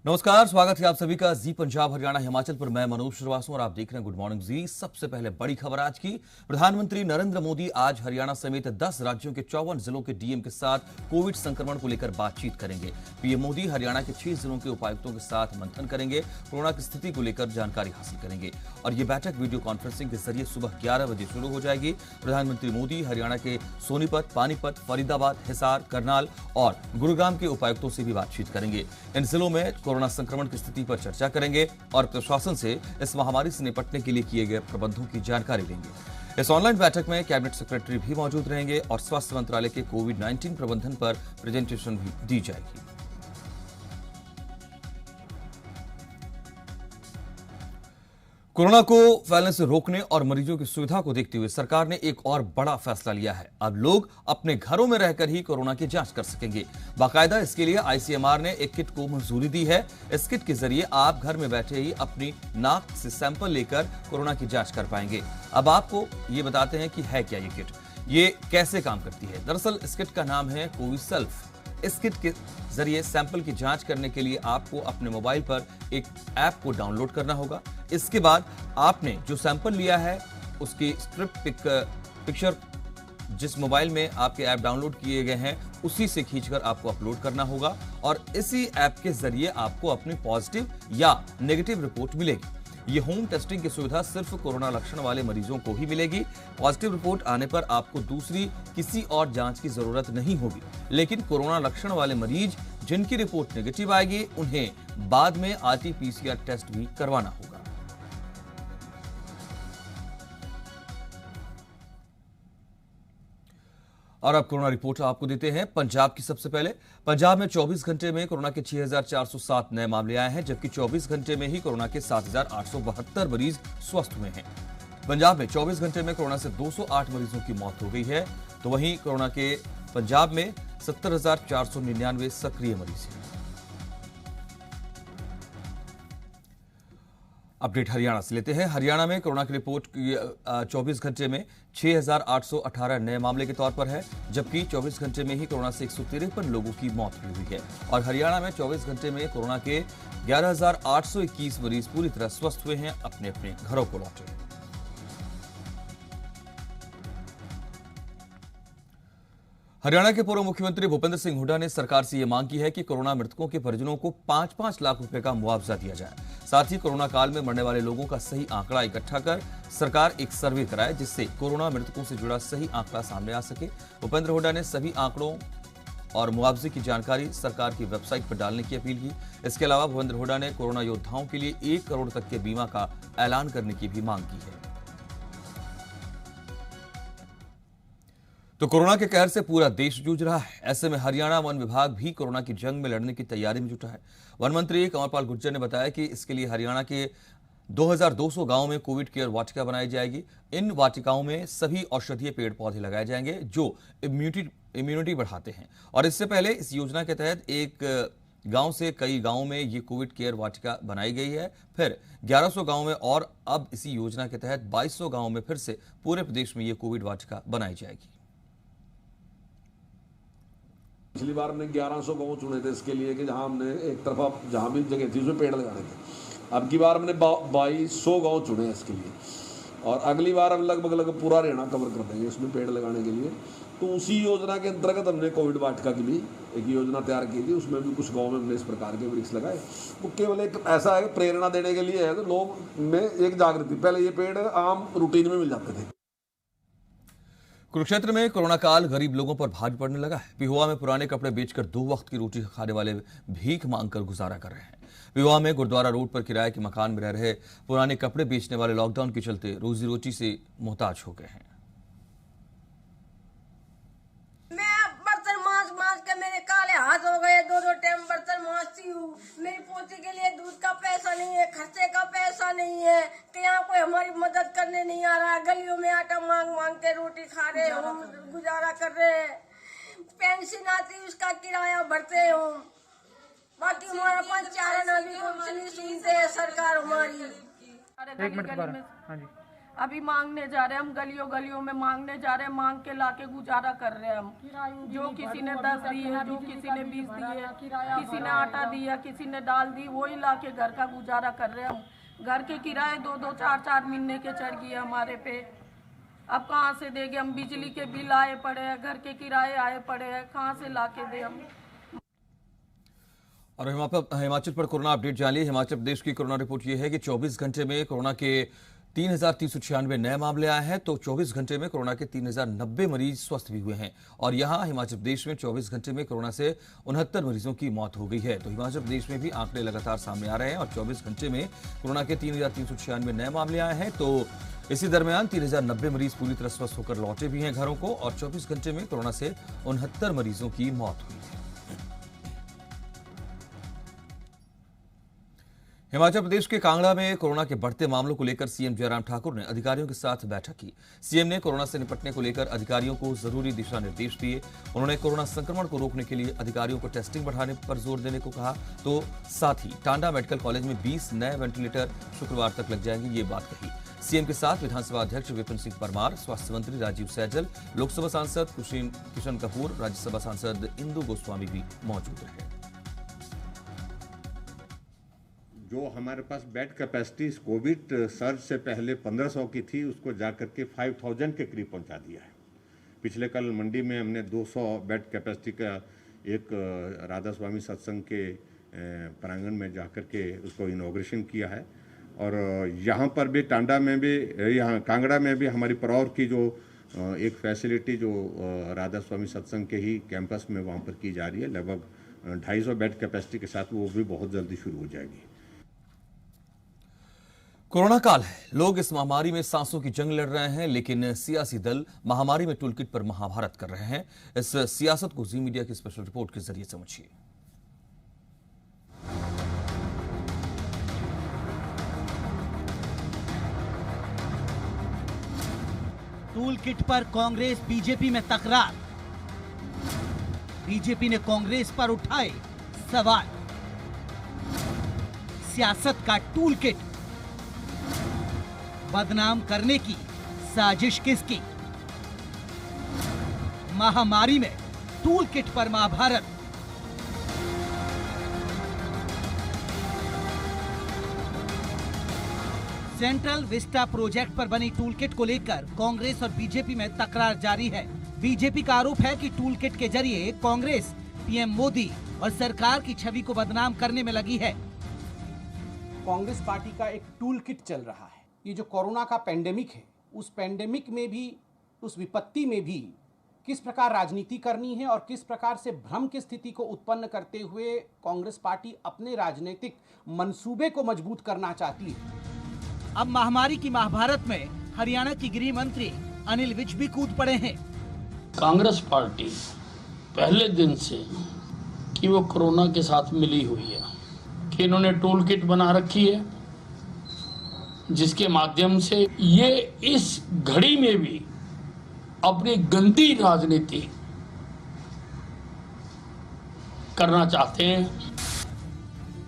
नमस्कार, स्वागत है आप सभी का जी पंजाब हरियाणा हिमाचल पर। मैं मनोज श्रीवास्तव और आप देख रहे हैं गुड मॉर्निंग जी। सबसे पहले बड़ी खबर आज की। प्रधानमंत्री नरेंद्र मोदी आज हरियाणा समेत 10 राज्यों के 54 जिलों के डीएम के साथ कोविड संक्रमण को लेकर बातचीत करेंगे। पीएम मोदी हरियाणा के 6 जिलों के उपायुक्तों के साथ मंथन करेंगे, कोरोना की स्थिति को लेकर जानकारी हासिल करेंगे और ये बैठक वीडियो कॉन्फ्रेंसिंग के जरिए सुबह 11 बजे शुरू हो जाएगी। प्रधानमंत्री मोदी हरियाणा के सोनीपत, पानीपत, फरीदाबाद, हिसार, करनाल और गुरुग्राम के उपायुक्तों से भी बातचीत करेंगे। इन जिलों में कोरोना संक्रमण की स्थिति पर चर्चा करेंगे और प्रशासन से इस महामारी से निपटने के लिए किए गए प्रबंधों की जानकारी देंगे। इस ऑनलाइन बैठक में कैबिनेट सेक्रेटरी भी मौजूद रहेंगे और स्वास्थ्य मंत्रालय के कोविड-19 प्रबंधन पर प्रेजेंटेशन भी दी जाएगी। कोरोना को फैलने से रोकने और मरीजों की सुविधा को देखते हुए सरकार ने एक और बड़ा फैसला लिया है। अब लोग अपने घरों में रहकर ही कोरोना की जांच कर सकेंगे। बाकायदा इसके लिए आईसीएमआर ने एक किट को मंजूरी दी है। इस किट के जरिए आप घर में बैठे ही अपनी नाक से सैंपल लेकर कोरोना की जांच कर पाएंगे। अब आपको ये बताते हैं कि है क्या ये किट, ये कैसे काम करती है। दरअसल इस किट का नाम है कोविसेल्फ। इस किट के जरिए सैंपल की जांच करने के लिए आपको अपने मोबाइल पर एक ऐप को डाउनलोड करना होगा। इसके बाद आपने जो सैंपल लिया है उसकी स्क्रिप्ट पिक्चर जिस मोबाइल में आपके ऐप डाउनलोड किए गए हैं उसी से खींचकर आपको अपलोड करना होगा और इसी ऐप के जरिए आपको अपनी पॉजिटिव या नेगेटिव रिपोर्ट मिलेगी। ये होम टेस्टिंग की सुविधा सिर्फ कोरोना लक्षण वाले मरीजों को ही मिलेगी। पॉजिटिव रिपोर्ट आने पर आपको दूसरी किसी और जांच की जरूरत नहीं होगी, लेकिन कोरोना लक्षण वाले मरीज जिनकी रिपोर्ट नेगेटिव आएगी उन्हें बाद में आरटी-पीसीआर टेस्ट भी करवाना होगा। और अब कोरोना रिपोर्ट आपको देते हैं पंजाब की। सबसे पहले पंजाब में 24 घंटे में कोरोना के 6,407 नए मामले आए हैं, जबकि 24 घंटे में ही कोरोना के 7,872 मरीज स्वस्थ हुए हैं। पंजाब में 24 घंटे में कोरोना से 208 मरीजों की मौत हो गई है, तो वहीं कोरोना के पंजाब में 70,499 सक्रिय मरीज हैं। अपडेट हरियाणा से लेते हैं। हरियाणा में कोरोना की रिपोर्ट 24 घंटे में 6,818 नए मामले के तौर पर है, जबकि 24 घंटे में ही कोरोना से 153 लोगों की मौत हुई है और हरियाणा में 24 घंटे में कोरोना के 11,821 मरीज पूरी तरह स्वस्थ हुए हैं, अपने अपने घरों को लौटे। हरियाणा के पूर्व मुख्यमंत्री भूपेंद्र सिंह हुड्डा ने सरकार से यह मांग की है कि कोरोना मृतकों के परिजनों को 5-5 लाख रुपए का मुआवजा दिया जाए। साथ ही कोरोना काल में मरने वाले लोगों का सही आंकड़ा इकट्ठा कर सरकार एक सर्वे कराए, जिससे कोरोना मृतकों से जुड़ा सही आंकड़ा सामने आ सके। भूपेंद्र हुड्डा ने सभी आंकड़ों और मुआवजे की जानकारी सरकार की वेबसाइट पर डालने की अपील की। इसके अलावा भूपेंद्र हुड्डा ने कोरोना योद्धाओं के लिए 1 करोड़ तक के बीमा का ऐलान करने की भी मांग की है। तो कोरोना के कहर से पूरा देश जूझ रहा है। ऐसे में हरियाणा वन विभाग भी कोरोना की जंग में लड़ने की तैयारी में जुटा है। वन मंत्री कंवरपाल गुर्जर ने बताया कि इसके लिए हरियाणा के 2200 गांवों में कोविड केयर वाटिका बनाई जाएगी। इन वाटिकाओं में सभी औषधीय पेड़ पौधे लगाए जाएंगे जो इम्यूनिटी बढ़ाते हैं और इससे पहले इस योजना के तहत एक गांव से कई गांवों में ये कोविड केयर वाटिका बनाई गई है, फिर 1100 गांवों में और अब इसी योजना के तहत 2200 गांवों में फिर से पूरे प्रदेश में ये कोविड वाटिका बनाई जाएगी। पिछली बार हमने 1100 गाँव चुने थे इसके लिए कि जहां हमने एक तरफा जहां भी जगह थी उसमें पेड़ लगाने थे। अब की बार हमने 2200 गाँव चुने इसके लिए और अगली बार हम लगभग पूरा हरियाणा कवर कर देंगे इसमें पेड़ लगाने के लिए। तो उसी योजना के अंतर्गत हमने कोविड वाटिका की भी एक योजना तैयार की थी, उसमें भी कुछ गाँव में हमने इस प्रकार के वृक्ष लगाए। वो केवल एक ऐसा है प्रेरणा देने के लिए है, तो लोग में एक जागृति। पहले ये पेड़ आम रूटीन में मिल जाते थे। कुरुक्षेत्र में कोरोना काल गरीब लोगों पर भारी पड़ने लगा है। पिहोवा में पुराने कपड़े बेचकर 2 वक्त की रोटी खाने वाले भीख मांगकर गुजारा कर रहे हैं। पिहोवा में गुरुद्वारा रोड पर किराए के मकान में रह रहे पुराने कपड़े बेचने वाले लॉकडाउन के चलते रोजी रोटी से मोहताज हो गए हैं। मेरे काले हाथ हो गए, 2-2 टाइम बर्तन मांजती हूँ। मेरी पोती के लिए दूध का पैसा नहीं है, खर्चे का पैसा नहीं है, कि यहाँ कोई हमारी मदद करने नहीं आ रहा है। गलियों में आटा मांग मांग के रोटी खा रहे हो, गुजारा कर रहे हैं। पेंशन आती उसका किराया भरते हो, बाकी हमारा पंचायत अभी कुछ नहीं सुनते है सरकार हमारी। एक मिनट। हाँ जी, अभी मांगने जा रहे हैं हम, गलियों गलियों में मांगने जा रहे हैं, मांग के लाके गुजारा कर रहे हैं हम। जो किसी ने 10 दिए, जो किसी ने 20 दिए, किसी ने आटा दिया, किसी ने दाल दी, वही लाके घर का गुजारा कर रहे हैं हम। घर के किराए 2-2, 4-4 महीने के चढ़ गए हमारे पे। अब कहाँ से देंगे हम? बिजली के बिल आए पड़े हैं, घर के किराए आए पड़े हैं, कहाँ से लाके दे हम? और हिमाचल पर कोरोना अपडेट जानिए। हिमाचल प्रदेश की कोरोना रिपोर्ट ये है कि 24 घंटे में कोरोना के 3,396 नए मामले आए हैं, तो 24 घंटे में कोरोना के 3,090 मरीज स्वस्थ भी हुए हैं। और यहां हिमाचल प्रदेश में 24 घंटे में कोरोना से 69 मरीजों की मौत हो गई है। तो हिमाचल प्रदेश में भी आंकड़े लगातार सामने आ रहे हैं और 24 घंटे में कोरोना के 3,396 नए मामले आए हैं। तो इसी दरमियान 3,090 मरीज पूरी तरह स्वस्थ होकर लौटे भी हैं घरों को और 24 घंटे में कोरोना से 69 मरीजों की मौत हुई है। हिमाचल प्रदेश के कांगड़ा में कोरोना के बढ़ते मामलों को लेकर सीएम जयराम ठाकुर ने अधिकारियों के साथ बैठक की। सीएम ने कोरोना से निपटने को लेकर अधिकारियों को जरूरी दिशा निर्देश दिए। उन्होंने कोरोना संक्रमण को रोकने के लिए अधिकारियों को टेस्टिंग बढ़ाने पर जोर देने को कहा। तो साथ ही टांडा मेडिकल कॉलेज में 20 नए वेंटिलेटर शुक्रवार तक लग जाएंगे, ये बात कही। सीएम के साथ विधानसभा अध्यक्ष विपिन सिंह परमार, स्वास्थ्य मंत्री राजीव सैजल, लोकसभा सांसद किशन कपूर, राज्यसभा सांसद इंदु गोस्वामी भी मौजूद रहे। जो हमारे पास बेड कैपेसिटी कोविड सर्ज से पहले 1500 की थी, उसको जाकर के 5000 के करीब पहुंचा दिया है। पिछले कल मंडी में हमने 200 बेड कैपेसिटी का एक राधा स्वामी सत्संग के प्रांगण में जाकर के उसको इनॉग्रेशन किया है। और यहाँ पर भी टांडा में भी, यहाँ कांगड़ा में भी हमारी परौर की जो एक फैसिलिटी जो राधा स्वामी सत्संग के ही कैंपस में वहाँ पर की जा रही है, लगभग 250 बेड कैपेसिटी के साथ, वो भी बहुत जल्दी शुरू हो जाएगी। कोरोना काल है, लोग इस महामारी में सांसों की जंग लड़ रहे हैं, लेकिन सियासी दल महामारी में टूलकिट पर महाभारत कर रहे हैं। इस सियासत को जी मीडिया की स्पेशल रिपोर्ट के जरिए समझिए। टूलकिट पर कांग्रेस बीजेपी में तकरार। बीजेपी ने कांग्रेस पर उठाए सवाल। सियासत का टूलकिट, बदनाम करने की साजिश किसकी? महामारी में टूलकिट पर महाभारत। सेंट्रल विस्टा प्रोजेक्ट पर बनी टूलकिट को लेकर कांग्रेस और बीजेपी में तकरार जारी है। बीजेपी का आरोप है कि टूलकिट के जरिए कांग्रेस पीएम मोदी और सरकार की छवि को बदनाम करने में लगी है। कांग्रेस पार्टी का एक टूलकिट चल रहा है। ये जो कोरोना का पेंडेमिक है, उस पेंडेमिक में भी, उस विपत्ति में भी किस प्रकार राजनीति करनी है और किस प्रकार से भ्रम की स्थिति को उत्पन्न करते हुए कांग्रेस पार्टी अपने राजनीतिक मंसूबे को मजबूत करना चाहती है। अब महामारी की महाभारत में हरियाणा की गृह मंत्री अनिल विज भी कूद पड़े हैं। कांग्रेस पार्टी पहले दिन से कि वो कोरोना के साथ मिली हुई है, कि इन्होंने टूल किट बना रखी है, जिसके माध्यम से ये इस घड़ी में भी अपनी गंदी राजनीति करना चाहते हैं।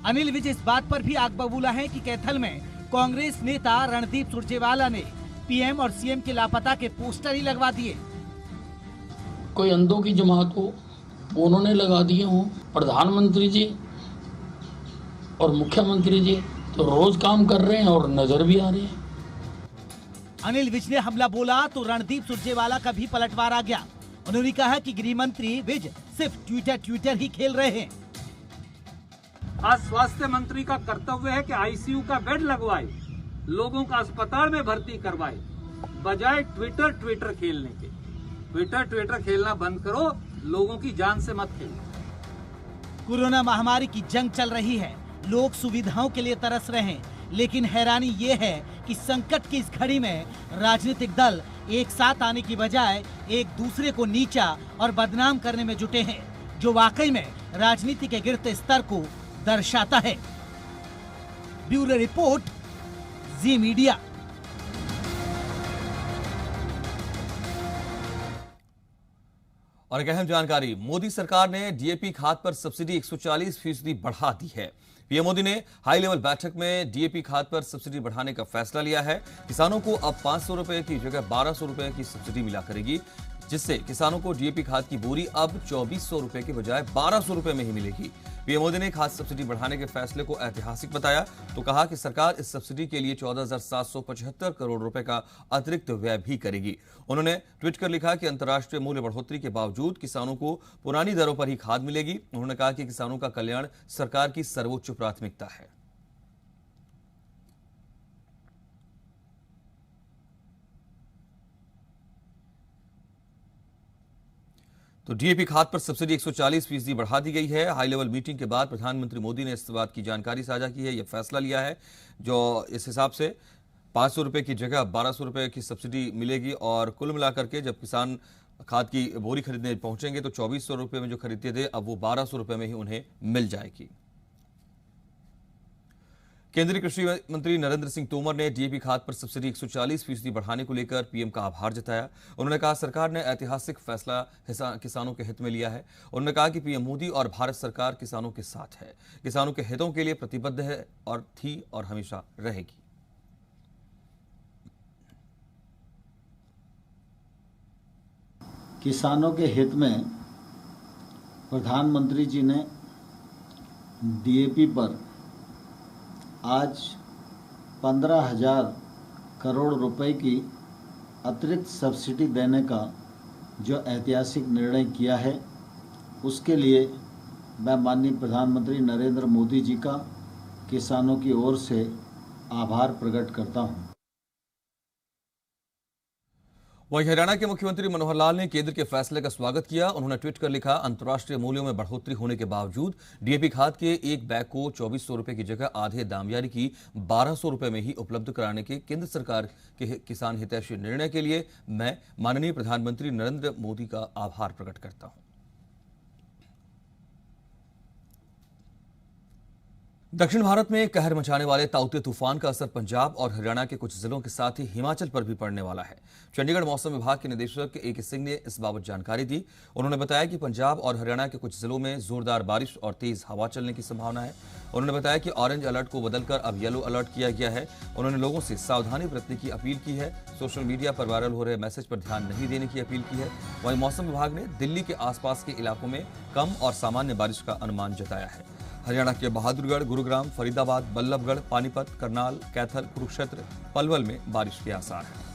अनिल विज इस बात पर भी आग बबूला है कि कैथल में कांग्रेस नेता रणदीप सुरजेवाला ने पीएम और सीएम के लापता के पोस्टर ही लगवा दिए। कोई अंधों की जमात हो, उन्होंने लगा दिए हो। प्रधानमंत्री जी और मुख्यमंत्री जी तो रोज काम कर रहे हैं और नजर भी आ रहे हैं। अनिल विज ने हमला बोला तो रणदीप सुरजेवाला का भी पलटवार आ गया। उन्होंने कहा कि गृह मंत्री विज सिर्फ ट्विटर ही खेल रहे हैं। आज स्वास्थ्य मंत्री का कर्तव्य है कि आईसीयू का बेड लगवाए, लोगों का अस्पताल में भर्ती करवाए, बजाय ट्विटर खेलने के। ट्विटर खेलना बंद करो, लोगों की जान से मत खेलो। कोरोना महामारी की जंग चल रही है, लोग सुविधाओं के लिए तरस रहे हैं, लेकिन हैरानी ये है कि संकट की इस घड़ी में राजनीतिक दल एक साथ आने की बजाय एक दूसरे को नीचा और बदनाम करने में जुटे हैं, जो वाकई में राजनीति के गिरते स्तर को दर्शाता है। ब्यूरो रिपोर्ट, जी मीडिया। और एक अहम जानकारी, मोदी सरकार ने डीएपी खाद पर सब्सिडी 140% बढ़ा दी है। पीएम मोदी ने हाई लेवल बैठक में डीएपी खाद पर सब्सिडी बढ़ाने का फैसला लिया है। किसानों को अब 500 रुपए की जगह 1200 रुपए की सब्सिडी मिला करेगी, जिससे किसानों को डीएपी खाद की बोरी अब 2400 रुपए की बजाय 1200 रुपए में ही मिलेगी। पीएम मोदी ने खाद सब्सिडी बढ़ाने के फैसले को ऐतिहासिक बताया तो कहा कि सरकार इस सब्सिडी के लिए 14,775 करोड़ रुपए का अतिरिक्त व्यय भी करेगी। उन्होंने ट्वीट कर लिखा कि अंतर्राष्ट्रीय मूल्य बढ़ोतरी के बावजूद किसानों को पुरानी दरों पर ही खाद मिलेगी। उन्होंने कहा कि किसानों का कल्याण सरकार की सर्वोच्च प्राथमिकता है। तो डीएपी खाद पर सब्सिडी 140% बढ़ा दी गई है। हाई लेवल मीटिंग के बाद प्रधानमंत्री मोदी ने इस बात की जानकारी साझा की है, यह फैसला लिया है जो इस हिसाब से 500 रुपए की जगह 1200 रुपए की सब्सिडी मिलेगी और कुल मिलाकर के जब किसान खाद की बोरी खरीदने पहुंचेंगे तो 2400 रुपए में जो खरीदते थे अब वो 1200 रुपए में ही उन्हें मिल जाएगी। केंद्रीय कृषि मंत्री नरेंद्र सिंह तोमर ने डीएपी खाद पर सब्सिडी 140% बढ़ाने को लेकर पीएम का आभार जताया। उन्होंने कहा सरकार ने ऐतिहासिक फैसला किसानों के हित में लिया है। उन्होंने कहा कि पीएम मोदी और भारत सरकार किसानों के साथ है, किसानों के हितों के लिए प्रतिबद्ध है और थी और हमेशा रहेगी। किसानों के हित में प्रधानमंत्री जी ने डीएपी पर आज 15,000 करोड़ रुपए की अतिरिक्त सब्सिडी देने का जो ऐतिहासिक निर्णय किया है, उसके लिए मैं माननीय प्रधानमंत्री नरेंद्र मोदी जी का किसानों की ओर से आभार प्रकट करता हूं। वहीं हरियाणा के मुख्यमंत्री मनोहर लाल ने केंद्र के फैसले का स्वागत किया। उन्होंने ट्वीट कर लिखा, अंतर्राष्ट्रीय मूल्यों में बढ़ोतरी होने के बावजूद डीएपी खाद के एक बैग को 2400 रुपए की जगह आधे दाम यानी कि 1200 रुपए में ही उपलब्ध कराने के केंद्र सरकार के किसान हितैषी निर्णय के लिए मैं माननीय प्रधानमंत्री नरेंद्र मोदी का आभार प्रकट करता हूं। दक्षिण भारत में कहर मचाने वाले ताउते तूफान का असर पंजाब और हरियाणा के कुछ जिलों के साथ ही हिमाचल पर भी पड़ने वाला है। चंडीगढ़ मौसम विभाग के निदेशक ए.के. सिंह ने इस बाबत जानकारी दी। उन्होंने बताया कि पंजाब और हरियाणा के कुछ जिलों में जोरदार बारिश और तेज हवा चलने की संभावना है। उन्होंने बताया कि ऑरेंज अलर्ट को बदलकर अब येलो अलर्ट किया गया है। उन्होंने लोगों से सावधानी बरतने की अपील की है। सोशल मीडिया पर वायरल हो रहे मैसेज पर ध्यान नहीं देने की अपील की है। वहीं मौसम विभाग ने दिल्ली के आसपास के इलाकों में कम और सामान्य बारिश का अनुमान जताया है। हरियाणा के बहादुरगढ़, गुरुग्राम, फरीदाबाद, बल्लभगढ़, पानीपत, करनाल, कैथल, कुरुक्षेत्र, पलवल में बारिश के आसार हैं।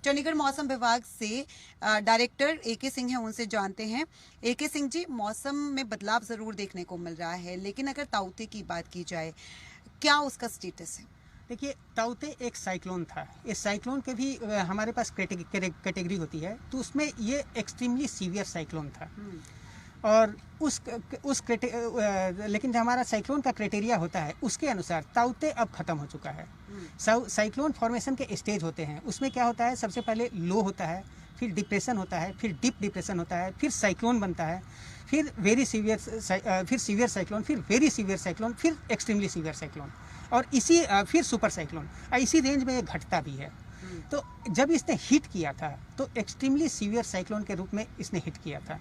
चंडीगढ़ मौसम विभाग से डायरेक्टर ए.के. सिंह हैं, उनसे जानते हैं। ए.के. सिंह जी, मौसम में बदलाव जरूर देखने को मिल रहा है, लेकिन अगर ताउते की बात की जाए, क्या उसका स्टेटस है? देखिए, ताउते एक साइक्लोन था। इस साइक्लोन के भी हमारे पास कैटेगरी होती है, तो उसमें ये एक्सट्रीमली सीवियर साइक्लोन था। और लेकिन जो हमारा साइक्लोन का क्राइटेरिया होता है, उसके अनुसार ताउते अब खत्म हो चुका है। साइक्लोन फॉर्मेशन के स्टेज होते हैं, उसमें क्या होता है, सबसे पहले लो होता है, फिर डिप्रेशन होता है, फिर डीप डिप्रेशन होता है, फिर साइक्लोन बनता है, फिर वेरी सीवियर, फिर सीवियर साइक्लोन, फिर वेरी सीवियर साइक्लोन, फिर एक्सट्रीमली सीवियर साइक्लोन, और इसी फिर सुपर साइक्लोन। इसी रेंज में ये घटता भी है। तो जब इसने हिट किया था तो एक्सट्रीमली सीवियर साइक्लोन के रूप में इसने हिट किया था।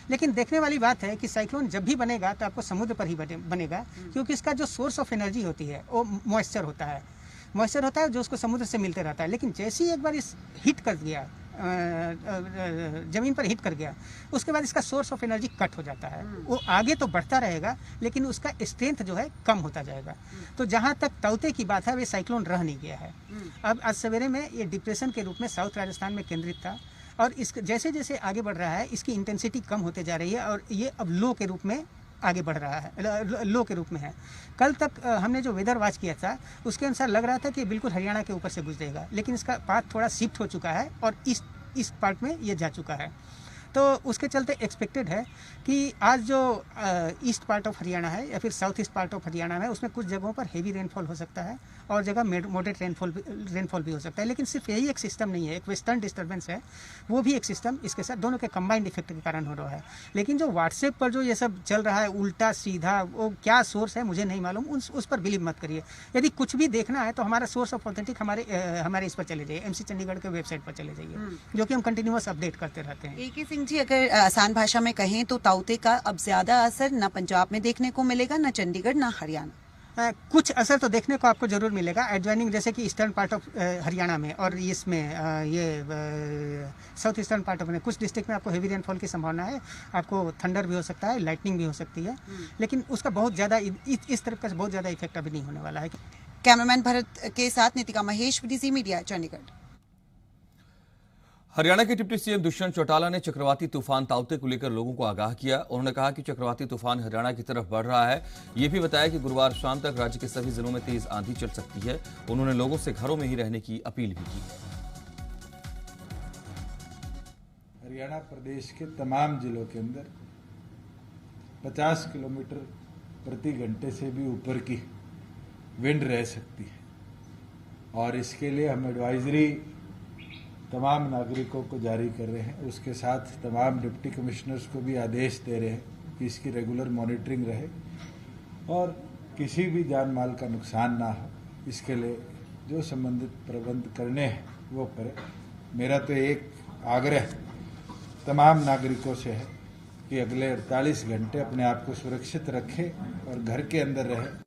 लेकिन देखने वाली बात है कि साइक्लोन जब भी बनेगा तो आपको समुद्र पर ही बनेगा, क्योंकि इसका जो सोर्स ऑफ एनर्जी होती है वो मॉइस्चर होता है जो उसको समुद्र से मिलते रहता है। लेकिन जैसे ही एक बार इस हिट कर गया, ज़मीन पर हिट कर गया, उसके बाद इसका सोर्स ऑफ एनर्जी कट हो जाता है। वो आगे तो बढ़ता रहेगा, लेकिन उसका स्ट्रेंथ जो है कम होता जाएगा। तो जहाँ तक ताउते की बात है, वे साइक्लोन रह नहीं गया है। अब आज सवेरे में ये डिप्रेशन के रूप में साउथ राजस्थान में केंद्रित था, और इस जैसे जैसे आगे बढ़ रहा है, इसकी इंटेंसिटी कम होते जा रही है, और ये अब लो के रूप में आगे बढ़ रहा है, लो के रूप में है। कल तक हमने जो वेदर वॉच किया था, उसके अनुसार लग रहा था कि बिल्कुल हरियाणा के ऊपर से गुजरेगा, लेकिन इसका पाथ थोड़ा शिफ्ट हो चुका है और इस पार्ट में ये जा चुका है। तो उसके चलते एक्सपेक्टेड है कि आज जो ईस्ट पार्ट ऑफ हरियाणा है या फिर south east part of Haryana है उसमें कुछ जगहों पर हेवी रेनफॉल हो सकता है और जगह मॉडरेट रेनफॉल भी हो सकता है। लेकिन सिर्फ यही एक सिस्टम नहीं है, एक वेस्टर्न डिस्टर्बेंस है, वो भी एक सिस्टम इसके साथ दोनों के कंबाइंड इफेक्ट के कारण हो रहा है। लेकिन जो व्हाट्सएप पर जो ये सब चल रहा है उल्टा सीधा, वो क्या सोर्स है मुझे नहीं मालूम, उस पर बिलीव मत करिए। यदि कुछ भी देखना है तो हमारा सोर्स ऑफ ऑथेंटिक हमारे इस पर चले जाइए, MC चंडीगढ़ के वेबसाइट पर चले जाइए, जो कि हम कंटिन्यूअस अपडेट करते रहते हैं। AK सिंह जी, अगर आसान भाषा में कहें तो ताउते का अब ज्यादा असर न पंजाब में देखने को मिलेगा, न चंडीगढ़, न हरियाणा। कुछ असर तो देखने को आपको जरूर मिलेगा एडजॉइनिंग, जैसे कि ईस्टर्न पार्ट ऑफ हरियाणा में और इसमें ये साउथ ईस्टर्न पार्ट ऑफ में कुछ डिस्ट्रिक्ट में आपको हेवी रेनफॉल की संभावना है, आपको थंडर भी हो सकता है, लाइटनिंग भी हो सकती है, लेकिन उसका बहुत ज़्यादा इस तरफ का बहुत ज़्यादा इफेक्ट अभी नहीं होने वाला है। कैमरामैन भरत के साथ नितिका महेश, BDC मीडिया, चंडीगढ़। हरियाणा के डिप्टी सीएम दुष्यंत चौटाला ने चक्रवाती तूफान ताउते को लेकर लोगों को आगाह किया। उन्होंने कहा कि चक्रवाती तूफान हरियाणा की तरफ बढ़ रहा है। ये भी बताया कि गुरुवार शाम तक राज्य के सभी जिलों में तेज आंधी चल सकती है। उन्होंने लोगों से घरों में ही रहने की अपील भी की। हरियाणा प्रदेश के तमाम जिलों के अंदर 50 किलोमीटर प्रति घंटे से भी ऊपर की विंड रह सकती है और इसके लिए हम एडवाइजरी तमाम नागरिकों को जारी कर रहे हैं। उसके साथ तमाम डिप्टी कमिश्नर्स को भी आदेश दे रहे हैं कि इसकी रेगुलर मॉनिटरिंग रहे और किसी भी जान माल का नुकसान ना हो, इसके लिए जो संबंधित प्रबंध करने हैं वो करें। मेरा तो एक आग्रह तमाम नागरिकों से है कि अगले 48 घंटे अपने आप को सुरक्षित रखें और घर के अंदर रहें।